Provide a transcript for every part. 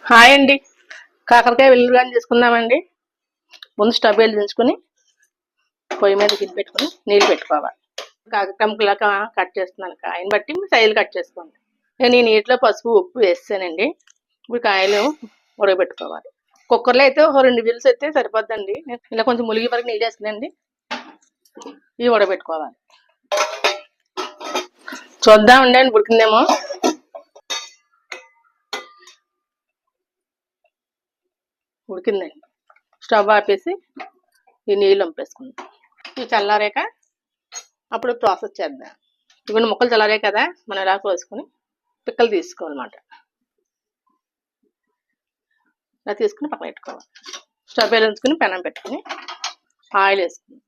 Hi అండి. కాకరకాయ వెల్లుల్లిపాయలు చేసుకుందామండి. ముందు స్టవ్ వెలిగించుకొని పొయ్యి మీద గిన్నె పెట్టుకుని నీళ్ళు పెట్టుకోవాలి. కాకరకాయ ముక్కలాగా కట్ చేస్తున్నాను. కాయని బట్టి సైజులు కట్ చేసుకోండి. నేను ఈ నీటిలో పసుపు ఉప్పు వేసానండి. ఇప్పుడు కాయలు ఉడకబెట్టుకోవాలి. కుక్కర్లో అయితే ఒక 2 విజిల్స్ అయితే సరిపోద్దండి. ఇలా కొంచెం ములిగి వరకు నీళ్ళు వేసుకునండి. ఇవి ఉడకబెట్టుకోవాలి. చూద్దామండి అని ఉడికిందేమో. ఉడికిందండి. స్టవ్ ఆపేసి ఈ నీళ్ళు వంపేసుకుందాం. ఇవి చల్లారాక అప్పుడు ప్రాసెస్ చేద్దాం. ఇవన్నీ ముక్కలు చల్లారే కదా, మనం ఇలా కోసుకొని పిక్కలు తీసుకోవాలన్నమాట. ఇలా తీసుకుని పక్కన పెట్టుకోవాలి. స్టవ్ వేయించుకుని పెనం పెట్టుకుని ఆయిల్ వేసుకుని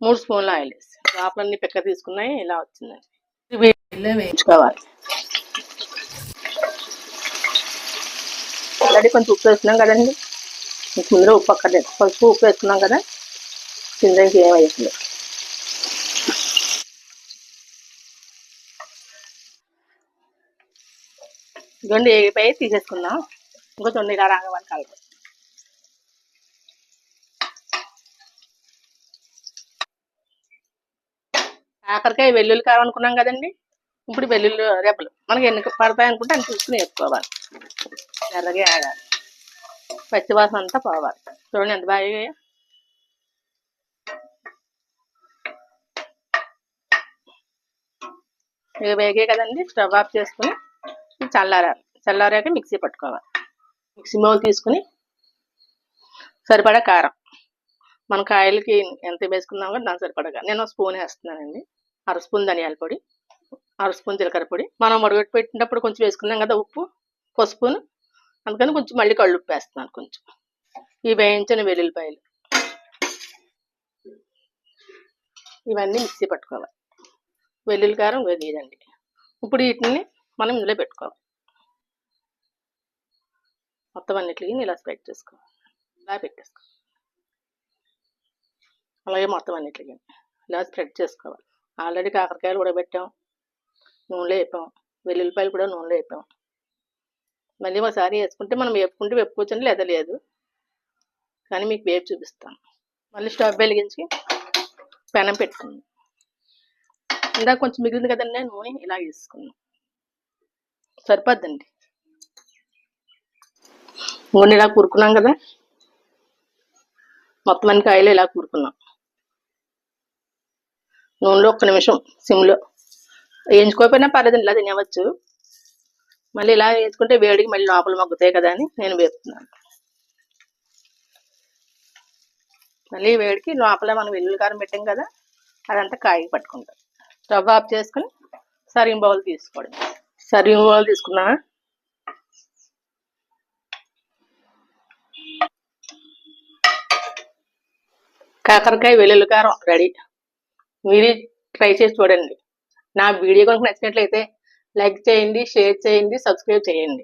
3 స్పూన్ల ఆయిల్ వేసి లోపలన్నీ పిక్క తీసుకున్నాయి. ఇలా వచ్చిందండి. ఇలా వేయించుకోవాలి. ఆల్రెడీ కొంచెం ఉప్పు వేసుకున్నాం కదండి. ముందులో ఉప్పు అక్కర్లేదు. పసుపు ఉప్పు వేసుకున్నాం కదా, కిందకి ఏం వేయట్లేదు. ఇదిగోండి ఏగిపోయి తీసేసుకుందాం. ఇంకొంచెం ఇలా రాగవాలి కలప. కాకరకాయ వెల్లుల్లి కారం అనుకున్నాం కదండి. ఇప్పుడు వెల్లుల్లి రెబ్బలు మనకి ఎన్ని పడతాయి అనుకుంటే అని చూసుకుని వేసుకోవాలి. ఎర్రగా ఆడాలి. పచ్చివాసన అంతా పోవాలి. చూడండి ఎంత బాగా ఇక వేగే కదండి. స్టవ్ ఆఫ్ చేసుకుని చల్లారాలి. చల్లారాక మిక్సీ పట్టుకోవాలి. మిక్సీ బౌల్ తీసుకుని సరిపడా కారం, మన కాయలకి ఎంత వేసుకున్నామో దాని సరిపడగా నేను స్పూన్ వేస్తున్నానండి. 1/2 స్పూన్ ధనియాల పొడి, 1/2 స్పూన్ జీలకర్ర పొడి. మనం ఉడకబెట్టి పెట్టినప్పుడు కొంచెం వేసుకున్నాం కదా ఉప్పు, పసుపును, అందుకని కొంచెం మళ్ళీ కళ్ళు ఉప్పు వేస్తున్నాను కొంచెం. ఈ వేయించిన వెల్లుల్లిపాయలు ఇవన్నీ మిక్సీ పట్టుకోవాలి. వెల్లుల్లి కారం వేయండి. ఇప్పుడు వీటిని మనం ఇందులో పెట్టుకోవాలి. మొత్తం అన్నిటికి ఇలా స్ప్రెడ్ చేసుకోవాలి. ఇలా పెట్టేసుకోవాలి. అలాగే మొత్తం అన్నిటికి ఇలా స్ప్రెడ్ చేసుకోవాలి. ఆల్రెడీ కాకరకాయలు ఉడకబెట్టాం, నూనెలో వేపాం, వెల్లుల్లిపాయలు కూడా నూనెలో వేపాం. మళ్ళీ ఒకసారి వేసుకుంటే మనం వేపుకుంటే వేపుకోవచ్చండి, లేదా లేదు. కానీ మీకు వేపు చూపిస్తాను. మళ్ళీ స్టవ్ వెలిగించి పెనం పెట్టుకున్నాం. ఇందాక కొంచెం మిగిలింది కదండి, నూనె ఇలా వేసుకున్నాం. సరిపోద్దండి. నూనె ఇలా కూరుకున్నాం కదా, మొత్తం అన్ని కాయలు ఇలా కూరుకున్నాం. నూనెలో 1 నిమిషం సిమ్లో వేయించుకోకపోయినా పర్లేదండి, ఇలా తినేవచ్చు. మళ్ళీ ఇలా వేసుకుంటే వేడికి మళ్ళీ లోపల మగ్గుతాయి కదా అని నేను వేపుతున్నాను. మళ్ళీ వేడికి లోపల మనం వెల్లుల్లి కారం పెట్టాం కదా, అదంతా కాయకి పట్టుకుంటాం. స్టవ్ ఆఫ్ చేసుకుని సర్వింగ్ బౌల్ తీసుకోవడం. సర్వింగ్ బౌల్ తీసుకున్నా. కాకరకాయ వెల్లుల్లి కారం రెడీ. మీరు ట్రై చేసి చూడండి. నా వీడియో కనుక నచ్చినట్లయితే లైక్ చేయండి, షేర్ చేయండి, సబ్స్క్రైబ్ చేయండి.